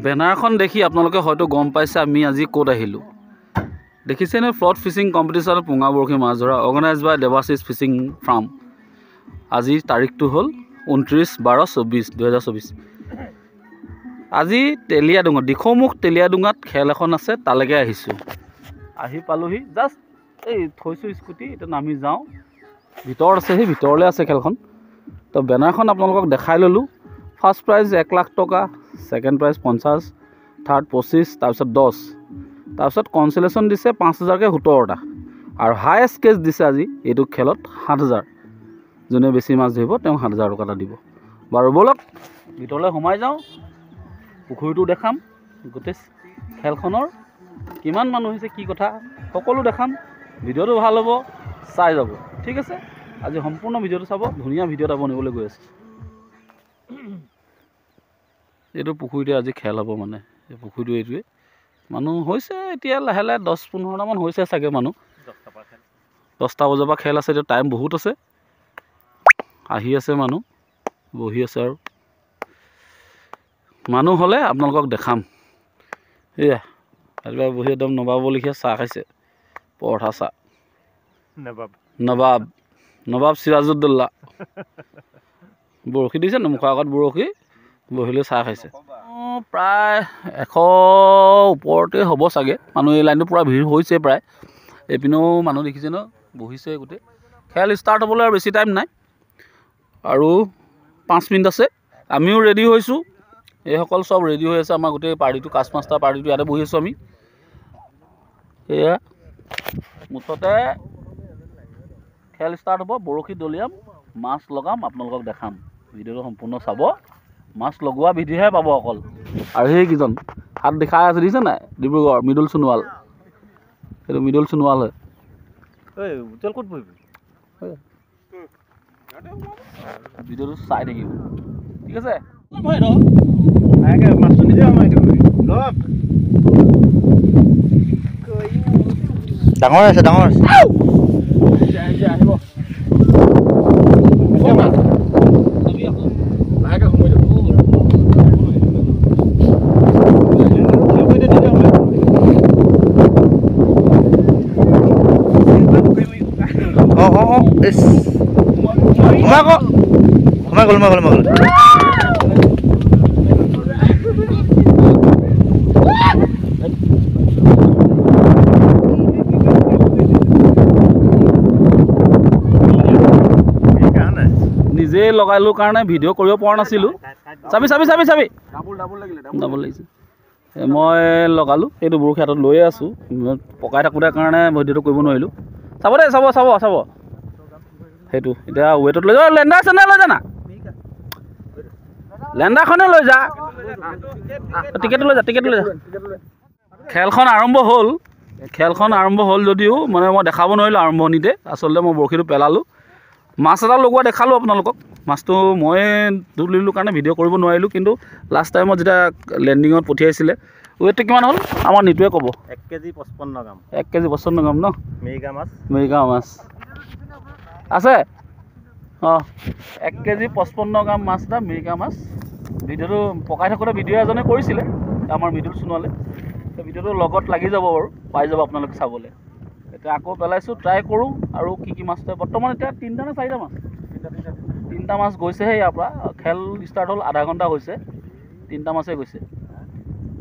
বেনাৰখন দেখি আপোনালোকে হয়তো গম পাইছে আমি আজি ক'ত আহিলোঁ। দেখিছেনে ফ্লট ফিচিং কম্পিটিশ্যনত পুঙা বৰশী মাছ ধৰা অৰ্গেনাইজ বাই দেৱাশিষ ফিচিং ফাৰ্ম। আজিৰ তাৰিখটো হ'ল 29/12/2024। আজি তেলীয়াডুঙত দিখৌমুখ তেলীয়াডুঙাত খেল এখন আছে, তালৈকে আহিছোঁ। আহি পালোহি, জাষ্ট এই থৈছোঁ স্কুটি, এতিয়া নামি যাওঁ। ভিতৰত আছে, সেই ভিতৰলৈ আছে খেলখন। তো বেনাৰখন আপোনালোকক দেখাই ল'লোঁ। ফাৰ্ষ্ট প্ৰাইজ 1 লাখ টকা, ছেকেণ্ড প্ৰাইজ 50, থাৰ্ড 25, তাৰপিছত 10, তাৰপিছত কনচলেশ্যন দিছে 5,000কৈ 17টা, আৰু হায়েষ্ট কেছ দিছে আজি এইটো খেলত 7,000। যোনে বেছি মাছ ধৰিব তেওঁক 7,000 টকা এটা দিব। বাৰু ব'লক ভিতৰলৈ সোমাই যাওঁ, পুখুৰীটো দেখাম, গোটেই খেলখনৰ কিমান মানুহ হৈছে, কি কথা সকলো দেখাম। ভিডিঅ'টো ভাল হ'ব, চাই যাব। ঠিক আছে, আজি সম্পূৰ্ণ ভিডিঅ'টো চাব, ধুনীয়া ভিডিঅ' এটা বনিবলৈ গৈ আছে। এইটো পুখুৰীতে আজি খেল হ'ব, মানে এই পুখুৰীটো এইটোৱে। মানুহ হৈছে এতিয়া লাহে লাহে 10-15টামান হৈছে চাগে মানুহ। 10টা বজাৰ পৰা খেল আছে, এতিয়া টাইম বহুত আছে। আহি আছে মানুহ, বহি আছে, আৰু মানুহ হ'লে আপোনালোকক দেখাম। এয়া ৰাতিপুৱা বহি একদম নবাবলৈকে চাহ খাইছে, পৰঠা চাহ। নবাব চিৰাজউদ্দৌলা বৰশী দিছে ন, মুখৰ আগত বৰশী, বহিলৈ চাহ খাইছে। প্ৰায় 100 ওপৰতে হ'ব চাগে মানুহ। এই লাইনটো পূৰা ভিৰ হৈছে প্ৰায়। এইপিনেও মানুহ দেখিছে ন, বহিছে গোটেই। খেল ষ্টাৰ্ট হ'বলৈ আৰু বেছি টাইম নাই, আৰু 5 মিনিট আছে। আমিও ৰেডি হৈছোঁ, এইসকল চব ৰেডি হৈ আছে। আমাৰ গোটেই পাৰ্টিটো, কাষ্টমাষ্টাৰ পাৰ্টিটো ইয়াতে বহি আছোঁ আমি। এয়া মুঠতে খেল ষ্টাৰ্ট হ'ব, বৰশী দলিয়াম, মাছ লগাম, আপোনালোকক দেখাম। ভিডিঅ'টো সম্পূৰ্ণ চাব, মাছ লগোৱা ভিডিঅ'হে পাব অকল। আৰু সেইকেইজন হাত দেখাই আছে, দেখিছে নাই, ডিব্ৰুগড় মৃদুল সোণোৱাল। সেইটো মৃদুল সোণোৱাল হয়। ক'ত বহিবি ভিডিঅ'টো চাই থাকিব, ঠিক আছে। মাছটো নিজে ডাঙৰ আছে, ডাঙৰ আছে। আহিব সোমাই গ'ল। নিজে লগালোঁ কাৰণে ভিডিঅ' কৰিব পৰা নাছিলোঁ। চাবি ডাবল লাগিছে। মই লগালোঁ, এইটো বৰশী হাতত লৈয়ে আছোঁ, পকাই থাকোঁতে কাৰণে ভিডিঅ'টো কৰিব নোৱাৰিলোঁ। চাব দেই, চাব। সেইটো এতিয়া ৱেটত লৈ যা, লেণ্ডাৰ আছে নে লৈ জানা, লেণ্ডাৰখনে লৈ যা, টিকেটটো লৈ যা। খেলখন আৰম্ভ হ'ল যদিও মানে মই দেখাব নোৱাৰিলোঁ আৰম্ভণিতে। আচলতে মই বৰশীটো পেলালোঁ, মাছ এটা লগোৱা দেখালোঁ আপোনালোকক। মাছটো মই তুলিলোঁ কাৰণে ভিডিঅ' কৰিব নোৱাৰিলোঁ, কিন্তু লাষ্ট টাইমত যেতিয়া লেণ্ডিঙত পঠিয়াইছিলে। ৱেটটো কিমান হ'ল আমাৰ নিতুৱে ক'ব। 1 কেজি 55 গ্ৰাম। 1 কেজি 55 গ্ৰাম ন, মিৰিকা মাছ আছে। 1 কেজি 55 গ্ৰাম মাছ এটা, মিৰিকা মাছ। ভিডিঅ'টো পকাই থাকোঁতে ভিডিঅ' এজনে কৰিছিলে, আমাৰ মৃদুল সোণোৱালে। সেই ভিডিঅ'টো লগত লাগি যাব বাৰু, পাই যাব আপোনালোকে চাবলৈ। এতিয়া আকৌ পেলাইছোঁ, ট্ৰাই কৰোঁ আৰু কি মাছ আছে। বৰ্তমান এতিয়া 3টা নে 4টা মাছ, 3টা মাছ গৈছেহে ইয়াৰ পৰা। খেল ষ্টাৰ্ট হ'ল আধা ঘণ্টা হৈছে, 3টা মাছেই গৈছে।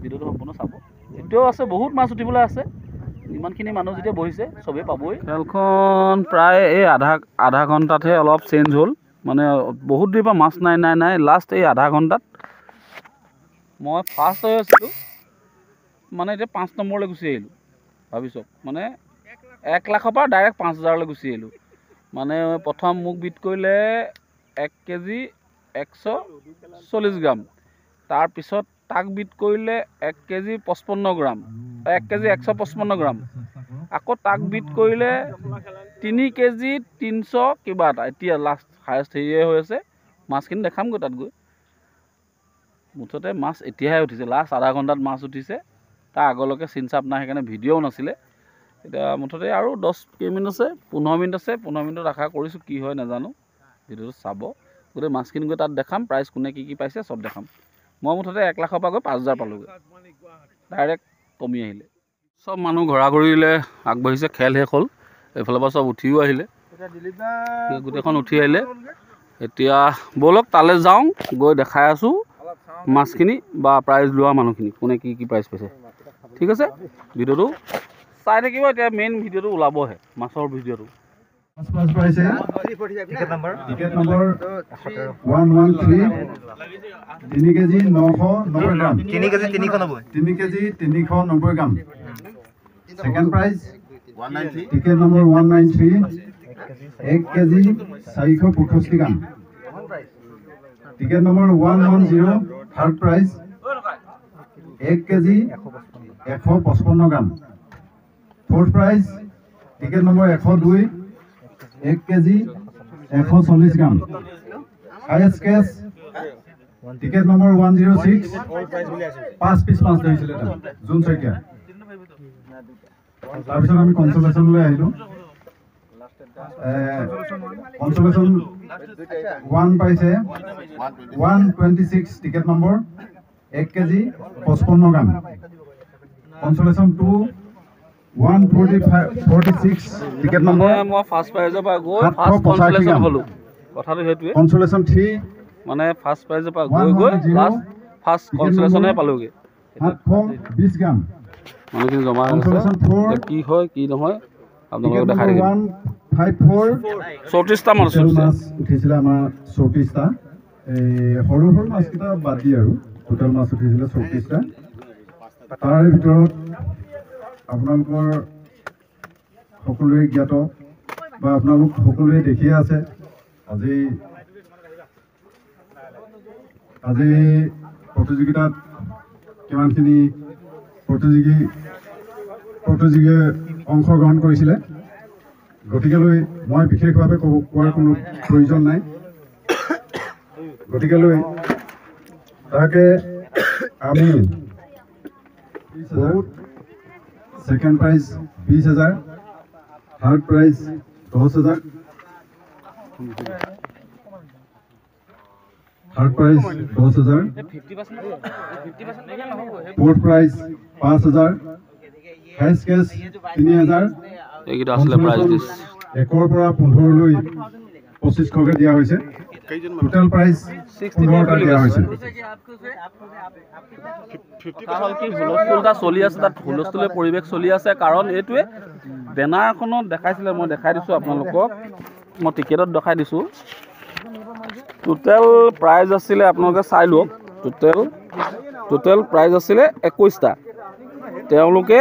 ভিডিঅ'টো সম্পূৰ্ণ চাব, এতিয়াও আছে বহুত মাছ উঠিবলৈ আছে। ইমানখিনি মানুহ যেতিয়া বহিছে চবেই পাবই। খেলখন প্ৰায় এই আধা ঘণ্টাতহে অলপ চেঞ্জ হ'ল, মানে বহুত দেৰিৰ পৰা মাছ নাই। লাষ্ট এই আধা ঘণ্টাত মই ফাৰ্ষ্ট হৈ আছিলোঁ, মানে এতিয়া 5 নম্বৰলৈ গুচি আহিলোঁ। ভাবিছোঁ মানে 1 লাখৰ পৰা ডাইৰেক্ট 5,000লৈ গুচি আহিলোঁ। মানে প্ৰথম মোক বিট কৰিলে 1 কেজি 140 গ্ৰাম, তাৰপিছত তাক বিট কৰিলে 1 কেজি 55 গ্ৰাম, 1 কেজি 155 গ্ৰাম, আকৌ তাক বিট কৰিলে 3 কেজি 300 কিবা এটা। এতিয়া লাষ্ট হায়েষ্ট হেৰিয়ে হৈ আছে। মাছখিনি দেখামগৈ তাত গৈ। মুঠতে মাছ এতিয়াহে উঠিছে, লাষ্ট আধা ঘণ্টাত মাছ উঠিছে। তাৰ আগলৈকে চিনচাপ নাই, সেইকাৰণে ভিডিঅ'ও নাছিলে। এতিয়া মুঠতে আৰু 10 কেইমিনিট আছে, 15 মিনিট আছে। 15 মিনিটত আশা কৰিছোঁ কি হয় নাজানো, ভিডিঅ'টো চাব। গোটেই মাছখিনি গৈ তাত দেখাম, প্ৰাইচ কোনে কি পাইছে চব দেখাম। মই মুঠতে 1 লাখৰ পৰা গৈ 5,000 পালোগৈ, ডাইৰেক্ট কমি আহিলে। চব মানুহ ঘূৰিলে আগবাঢ়িছে, খেল শেষ হ'ল, এইফালৰ পৰা চব উঠিও আহিলে, গোটেইখন উঠি আহিলে। এতিয়া ব'লক তালৈ যাওঁ, গৈ দেখাই আছোঁ মাছখিনি বা প্ৰাইজ লোৱা মানুহখিনি কোনে কি প্ৰাইজ পাইছে। ঠিক আছে, ভিডিঅ'টো চাই থাকিব। এতিয়া মেইন ভিডিঅ'টো ওলাবহে, মাছৰ ভিডিঅ'টো। মাছ পাইছে ticket number 113 3 KG 990 gram 3 KG 390 3 KG 390 gram. Second prize 193 ticket number 193 1 KG 465 gram. Ticket number 110 third prize 1 KG 155 gram. Fourth prize ticket number 102 1 KG 140 gram. Highest cash ticket number 106 5 piece মাছ ধৰিছিলে জুন শইকীয়া। তাৰপিছত আমি কনসোলেশনলৈ আহিলো। কনসোলেশন 1 পাইছে 126 ticket number 1 KG 55 গ্ৰাম। Consolation 2 146 ticket number মই first প্ৰাইজৰ পৰা গৈ first consolation হলো। কথাটো হেতুৱে কনসোলেশন 3 মানে ফাৰ্ষ্ট প্ৰাইজৰ পৰা গৈ লাষ্ট ফাৰ্ষ্ট কনসোলেশনে পালোগে। 720 গ্ৰাম মানুহখিনি জমা কনসোলেশন 4 কি হয় কি নহয় আপোনালোকক দেখাই দিম। 154 34টা মাছ উঠিছিলে আমাৰ 34টা। এই সৰু সৰু মাছকেইটা বাদ দি আৰু টোটাল মাছ উঠিছিলে 34টা। তাৰে ভিতৰত আপোনালোকৰ সকলোৱে জ্ঞাত বা আপোনালোক সকলোৱে দেখিয়ে আছে আজি প্ৰতিযোগিতাত কিমানখিনি প্ৰতিযোগীয়ে অংশগ্ৰহণ কৰিছিলে। গতিকেলৈ মই বিশেষভাৱে কোৱাৰ কোনো প্ৰয়োজন নাই। গতিকেলৈ তাকে আমি বহুত second prize 20,000 third prize 10,000 third prize 10,000 fourth prize 5,000 highest cash 3,000 এইকেইটা আসলে প্ৰাইজ দিছ 1 পৰা 15 লৈ 2500 দিয়া হৈছে। টোটাল প্ৰাইজ 15টা দিয়া হৈছে। হুলস্থুলটা চলি আছে, তাত হুলস্থুলীয়া পৰিৱেশ চলি আছে। কাৰণ এইটোৱে বেনাৰখনত দেখাইছিলে, মই দেখাই দিছোঁ আপোনালোকক, মই টিকেটত দেখাই দিছোঁ। টোটেল প্ৰাইজ আছিলে আপোনালোকে চাই লওক। টোটেল প্ৰাইজ আছিলে 21টা, তেওঁলোকে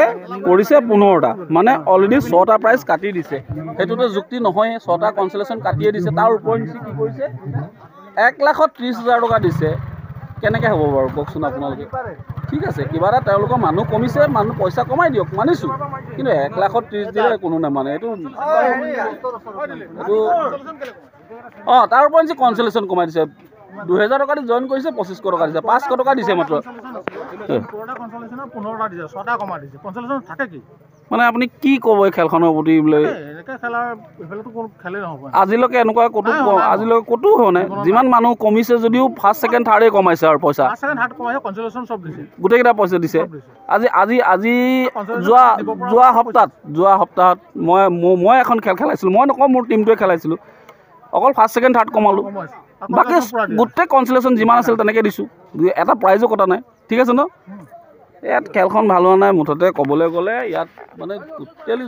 কৰিছে 15টা, মানে অলৰেডি 6টা প্ৰাইজ কাটি দিছে। সেইটোতো যুক্তি নহয়, 6টা কনসোলেশন কাটিয়ে দিছে। তাৰ ওপৰত কি কৰিছে 1,30,000 টকা দিছে। কেনেকৈ হ'ব বাৰু কওকচোন আপোনালোকে। ঠিক আছে, কিবা এটা তেওঁলোকৰ মানুহ কমিছে, মানুহ পইচা কমাই দিয়ক, মানিছোঁ। কিন্তু 1,30,000 দিলে কোনো নামানে এইটো। তাৰ ওপৰত কনসোলেশন কমাই দিছে। 2,000 টকা দি জইন কৰিছে, 2500 টকা দিছে, 500 টকা দিছে মাত্ৰ। মানে আপুনি কি ক'ব এই খেলখনৰ প্ৰতি বোলে? আজিলৈকে এনেকুৱা ক'তো হোৱা নাই। যিমান মানুহ কমিছে যদিও ফাৰ্ষ্ট ছেকেণ্ড থাৰ্ডে কমাইছে আৰু পইচা গোটেইকেইটা পইচা দিছে। আজি যোৱা সপ্তাহত মই এখন খেল খেলাইছিলোঁ। মই নকওঁ, মোৰ টীমটোৱে খেলাইছিলোঁ। অকল ফাৰ্ষ্ট ছেকেণ্ড থাৰ্ড কমালোঁ, বাকী গোটেই কনসোলেশন যিমান আছিল তেনেকৈ দিছোঁ। এটা প্ৰাইজো কটা নাই। ঠিক আছে ন? ইয়াত খেলখন ভাল হোৱা নাই। মুঠতে ক'বলৈ গ'লে ইয়াত মানে টোটেলি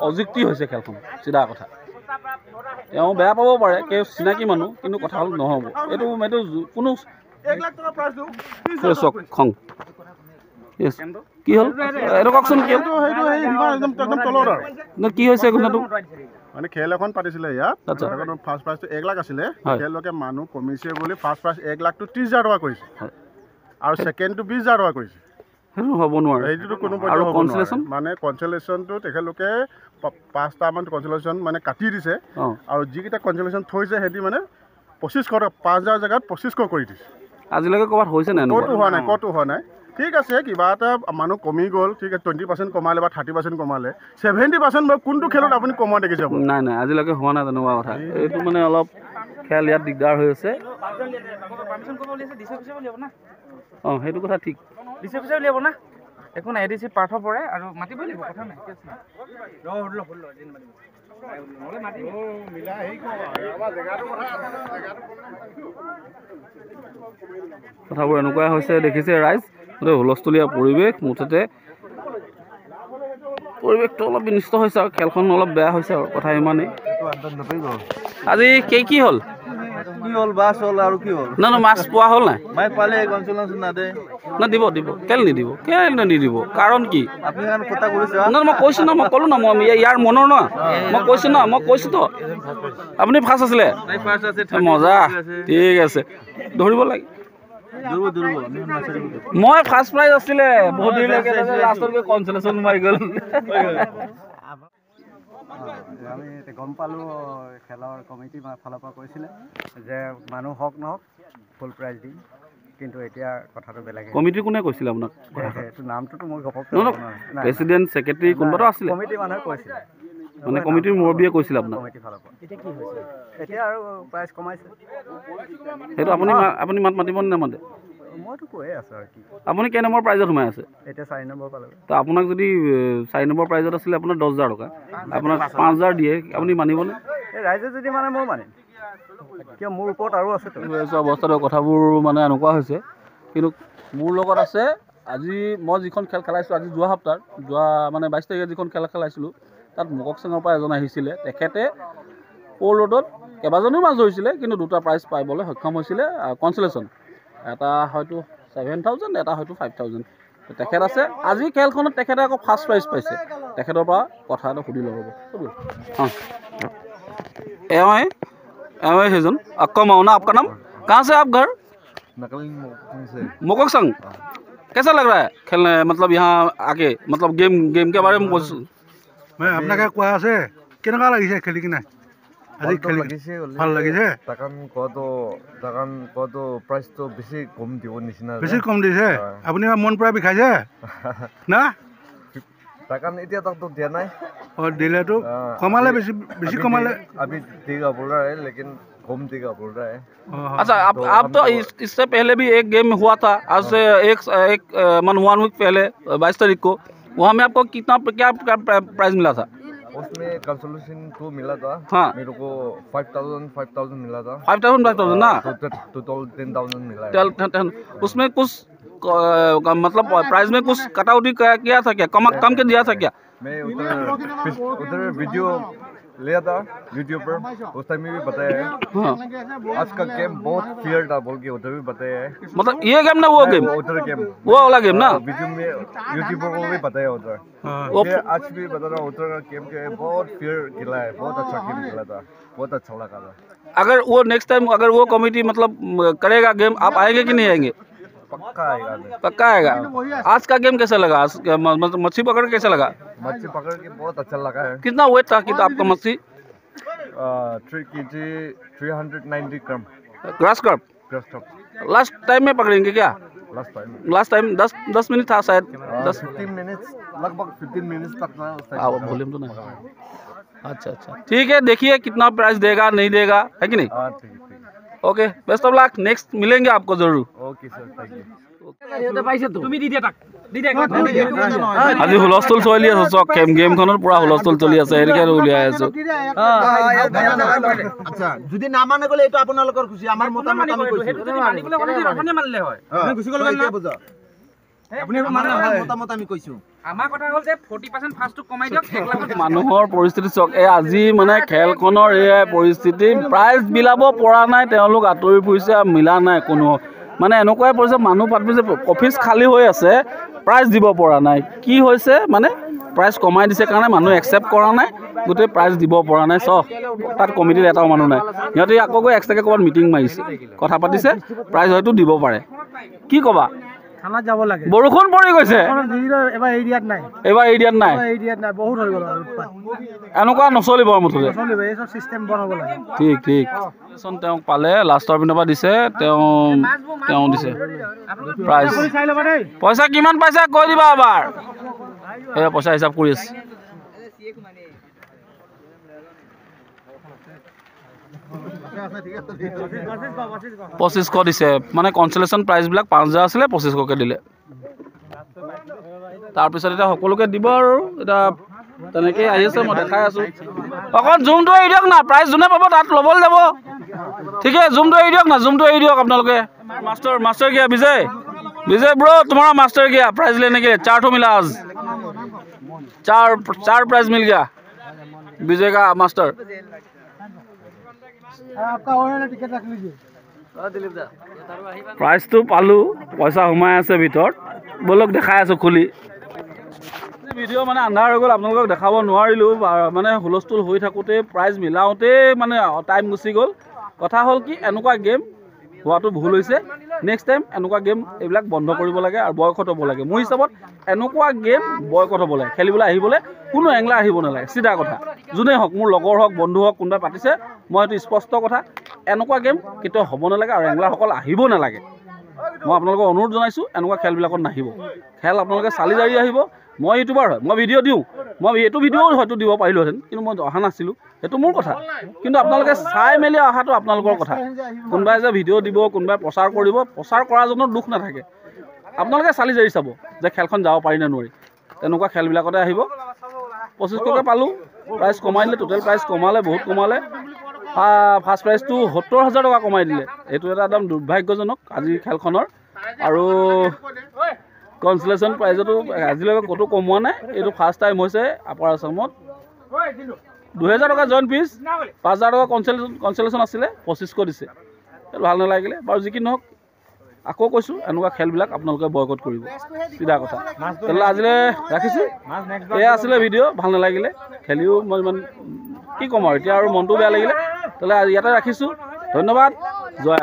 অযুক্তি হৈছে খেলখন, চিধা কথা। তেওঁ বেয়া পাব পাৰে, চিনাকি মানুহ, কিন্তু কথা হ'ল নহ'ব এইটো কোনো খং। কি হ'ল এইটো কওকচোন, কি হৈছে কথাটো? মানে খেল এখন পাতিছিলে ইয়াত, ফাৰ্ষ্ট প্ৰাইজটো 1 লাখ আছিলে। তেওঁলোকে মানুহ কমিছে বুলি ফাৰ্ষ্ট প্ৰাইজ 1,30,000 টকা কৰিছে আৰু ছেকেণ্ডটো 20,000 টকা কৰিছে। সেইটো হ'ব নোৱাৰে। সেইটোতো কোনো মানে কনসোলেশনটো তেখেতলোকে 5টামান কনসোলেশন মানে কাটি দিছে আৰু যিকেইটা কনসোলেশন থৈছে সিহঁতি মানে 2500 5,000 জেগাত 2500 কৰি দিছে। আজিলৈকে ক'ৰবাত হৈছে নাই? ক'তো হোৱা নাই। ঠিক আছে, কিবা এটা মানুহ কমি গ'ল, ঠিক আছে, 20% কমালে বা 30% কমালে, 70% কোনটো খেলত আপুনি কমোৱা দেখিছে? নাই, আজিলৈকে হোৱা নাই তেনেকুৱা কথা। এইটো মানে অলপ খেল ইয়াত দিগদাৰ হৈ আছে অঁ সেইটো কথা ঠিক উলিয়াব না একো নাই এডিচি পাৰ্থ পৰে আৰু মাতিব লাগিব কথা নাই কথাবোৰ এনেকুৱা হৈছে দেখিছে ৰাইজ গোটেই হুলস্থুলীয়া পৰিৱেশ মুঠতে পৰিৱেশটো অলপ বিনিষ্ট হৈছে আৰু খেলখন অলপ বেয়া হৈছে আৰু কথা ইমানেই আজি কি হ'ল বাছ হ'ল আৰু কি হ'ল না মাছ পোৱা হ'ল নাই মাই পালে কনচোলেশ্যন না দে না দিব কেলে নিদিব কাৰণ কি আপুনি কথা কৰিছে না মই কৈছোঁ ন মই ক'লোঁ ন মই ইয়াৰ মনৰ ন মই কৈছোঁ তো আপুনি ফাৰ্ষ্ট আছিলে মজা ঠিক আছে ধৰিব লাগে মই ফাৰ্ষ্ট প্ৰাইজ আছিলে বহুত দেৰিলৈকে লাষ্টত গৈ কনচলেশ্যন মাৰি গ'ল আমি গম পালোঁ খেলৰ কমিটি ফালৰ পৰা কৈছিলে যে মানুহ হওক নহওক ফুল প্ৰাইজ দিম কিন্তু এতিয়া কথাটো বেলেগ কমিটি কোনে কৈছিলে আপোনাক এইটো নামটোতো মই ঘপককৈ প্ৰেচিডেণ্ট ছেক্ৰেটাৰী কোনোবাটো আছিলে কমিটি মানুহে কৈছিলে মানে কমিটিৰ মুৰব্বীয়ে কৈছিলে আপোনাক কমিটিৰ ফালৰ পৰা এতিয়া কি হৈছে এতিয়া আৰু প্ৰাইজ কমাইছে সেইটো আপুনি মাত মাতিব নে নামাতে মইতো কৈয়ে আছোঁ আৰু কি আপুনি কেই নম্বৰ প্ৰাইজত সোমাই আছে এতিয়া 4 নম্বৰ পালোঁ তো আপোনাক যদি 4 নম্বৰ প্ৰাইজত আছিলে আপোনাৰ 10,000 টকা আপোনাক 5,000 দিয়ে আপুনি মানিবনে এই ৰাইজে যদি মানে মই মানিম কিয় মোৰ ওপৰত আৰু আছে অৱস্থাটো কথাবোৰ মানে এনেকুৱা হৈছে কিন্তু মোৰ লগত আছে আজি মই যিখন খেল খেলাইছোঁ আজি যোৱা মানে 22 তাৰিখে যিখন খেল খেলাইছিলোঁ তাত মোককচেঙৰ পৰা এজন আহিছিলে তেখেতে প'ল ৰোডত কেইবাজনেও মাছ ধৰিছিলে কিন্তু 2টা প্ৰাইজ পাবলৈ সক্ষম হৈছিলে কনচলেশ্যন এটা হয়তো 7,000 এটা হয়তো 5,000 তেখেত আছে আজি খেলখনত তেখেতে আকৌ ফাৰ্ষ্ট প্ৰাইজ পাইছে তেখেতৰ পৰা কথা এটা সুধি ল'ব हाँ एवं हेजन आपका मौना आपका नाम कहाँ से आप घर मोकोकसंग कैसा लग रहा है खेलने मतलब यहाँ आके मतलब गेम के बारे में कुछ मैं अपना क्या कोई ऐसे केनेका लगी खेली कि ना আজি খেলি ভাল লাগিছে তাকান কত প্রাইস তো বেশি কম দিব নিচিনা বেশি কম দিছে আপনি মন পুরা বিখাইছে না তাকান এতিয়া তক তো দিয়া নাই और दिले तो कमाले बेसी कमाले अभी देगा बोल रहा है लेकिन कम देगा बोल रहा है अच्छा आप तो इससे पहले भी एक गेम हुआ था आज से एक वन वीक पहले 22 तारीख को वहाँ में आपको क्या प्राइस मिला था उसमें कंसोलेशन 2 मिला था हाँ मेरे को 5,000 मिला था 5,000 ना टोटल 10,000 मिला उसमें कुछ मतलब प्राइस में कुछ कटौती किया था क्या कम के दिया था क्या मैं उधर वीडियो लिया था यूट्यूब पर उस टाइम में भी बताया है हाँ। आज का गेम बहुत फेयर था बोल के उधर भी बताया है मतलब ये गेम ना वो गेम उधर गेम वो वाला गेम ना वीडियो में यूट्यूब पर भी बताया उधर आज भी बता रहा हूँ उधर का गेम के बहुत फेयर खेला है बहुत अच्छा गेम खेला था बहुत अच्छा लगा था अगर वो नेक्स्ट टाइम अगर वो कमेटी मतलब करेगा गेम आप आएंगे कि नहीं आएंगे पक्का आएगा आज का गेम कैसा लगा आज मच्छी पकड़ कैसा लगा मच्छी पकड़ के बहुत अच्छा लगा है कितना वेट था कि आपका मच्छी 3 kg 390 ग्राम ग्रास कर्ब लास्ट टाइम में पकड़ेंगे क्या लास्ट टाइम 10 मिनट था शायद 15 मिनट्स लगभग 15 मिनट्स तक था वॉल्यूम तो नहीं अच्छा ठीक है देखिए कितना प्राइस देगा नहीं देगा है कि नहीं okay best of luck next मिलेंगे आपको जरूर ओके सर थैंक यू আজি হুলস্থুল চলি আছে চক গেমখনৰ পুৰা হুলস্থুল চলি আছে এনেকে উলিয়াই আছো আচ্ছা যদি না মানে গলে এটা আপোনালোকৰ খুশি আমাৰ মতামত আমি কৈছো যদি মানিবলে হলে আপুনি মানলে হয় আমি খুশি গলে না বুঝা আপুনি মানে মতামত আমি কৈছো আমাৰ কথা হ'ল যে 40% ফাৰ্ষ্টটো কমাই দিয়ক 1 লাখ মানুহৰ পৰিস্থিতি চক আজি মানে খেলখনৰ এই পৰিস্থিতি প্ৰাইজ বিলাব পৰা নাই তেওঁলোক আঁতৰি ফুৰিছে মিলা নাই কোনো মানে এনেকুৱাই পৰিছে মানুহ পাতিছে অফিচ খালী হৈ আছে প্ৰাইজ দিব পৰা নাই কি হৈছে মানে প্ৰাইজ কমাই দিছে কাৰণে মানুহ একচেপ্ট কৰা নাই গোটেই প্ৰাইজ দিব পৰা নাই চ তাত কমিটিৰ এটাও মানুহ নাই সিহঁতে আকৌ গৈ এক্সট্ৰাকে ক'ৰবাত মিটিং মাৰিছে কথা পাতিছে প্ৰাইজ হয়তো দিব পাৰে কি ক'বা থানা যাব লাগে বৰষুণ পৰি গৈছে এবাৰ এৰিয়াত নাই বহুত হৈ গ'ল এনেকুৱা নচলিব মুঠতে চলিব এই সব সিস্টেম বন হ'ব লাগে ঠিক তেওঁক পালে লাষ্টৰ পিনৰ পৰা দিছে তেওঁ দিছে প্ৰাইজ পইচা কিমান পাইছা কৈ দিবা এবাৰ এই পইচা হিচাপ কৰি আছে $2500 দিছে মানে কনচলেশ্যন প্ৰাইজবিলাক 5000 আছিলে 2500কে দিলে তাৰপিছত এটা সকলোকে দিব আৰু এটা তেনেকৈ আহি আছে মই দেখাই আছোঁ অকণ জুমটো এৰি দিয়ক না প্ৰাইজ যোনে পাব তাত ল'বলৈ যাব ঠিকে জুমটো এৰি দিয়ক না জুমটো এৰি দিয়ক আপোনালোকে मास्टर क्या विजय ब्रो तुम्हारा मास्टर क्या प्राइज लेने के लिए 4 ठो मिला आज 4 प्राइज मिल गया विजय का मास्टर आपका ऑनलाइन टिकट रख लीजिए प्राइज तो पालू पैसा हुमाय আছে ভিতৰত বলক দেখাই আছো খুলি ভিডিও মানে আন্ধাৰ হৈ গ'ল আপোনালোকক দেখাব নোৱাৰিলো মানে হুলস্থুল হৈ থাকোতে প্ৰাইজ মিলাওতে মানে টাইম গুচি গ'ল কথা হ'ল কি এনেকুৱা গেম হোৱাটো ভুল হৈছে নেক্সট টাইম এনেকুৱা গেম এইবিলাক বন্ধ কৰিব লাগে আৰু বয়কট হ'ব লাগে মোৰ হিচাপত এনেকুৱা গেম বয়কট হ'ব লাগে খেলিবলৈ আহিবলৈ কোনো এংলাৰ আহিব নালাগে চিধা কথা যোনে হওক মোৰ লগৰ হওক বন্ধু হওক কোনোবাই পাতিছে মই এইটো স্পষ্ট কথা এনেকুৱা গেম কেতিয়াও হ'ব নালাগে আৰু এংলাৰসকল আহিব নালাগে মই আপোনালোকক অনুৰোধ জনাইছোঁ এনেকুৱা খেলবিলাকত নাহিব খেল আপোনালোকে চালি জাৰি আহিব মই ইউটিউবাৰ হয় মই ভিডিঅ' দিওঁ মই এইটো ভিডিঅ'ও হয়তো দিব পাৰিলোহেঁতেন কিন্তু মই অহা নাছিলোঁ সেইটো মোৰ কথা কিন্তু আপোনালোকে চাই মেলি অহাটো আপোনালোকৰ কথা কোনোবাই যে ভিডিঅ' দিব কোনোবাই প্ৰচাৰ কৰিব প্ৰচাৰ কৰাজনৰ দুখ নাথাকে আপোনালোকে চালি জাৰি চাব যে খেলখন যাব পাৰি নে নোৱাৰি তেনেকুৱা খেলবিলাকতে আহিব 2500কে পালোঁ প্ৰাইজ কমাই দিলে টোটেল প্ৰাইজ কমালে বহুত কমালে ফাৰ্ষ্ট প্ৰাইজটো 70000 টকা কমাই দিলে এইটো এটা একদম দুৰ্ভাগ্যজনক আজিৰ খেলখনৰ আৰু কনচলেশ্যন প্ৰাইজতো আজিলৈকে ক'তো কমোৱা নাই এইটো ফাৰ্ষ্ট টাইম হৈছে আপাৰ আছামত 2000 টকা জইন ফিজ 5000 টকা কনচলেশ্যন আছিলে 2500 দিছে ভাল নালাগিলে বাৰু যি কি নহওক আকৌ কৈছোঁ এনেকুৱা খেলবিলাক আপোনালোকে বয়কট কৰিব চিধা কথা তেতিয়াহ'লে আজিলৈ ৰাখিছোঁ এয়া আছিলে ভিডিঅ' ভাল নালাগিলে খেলিও মই ইমান কি ক'ম আৰু এতিয়া আৰু মনটো বেয়া লাগিলে তেতিয়াহ'লে ইয়াতে ৰাখিছোঁ ধন্যবাদ জয়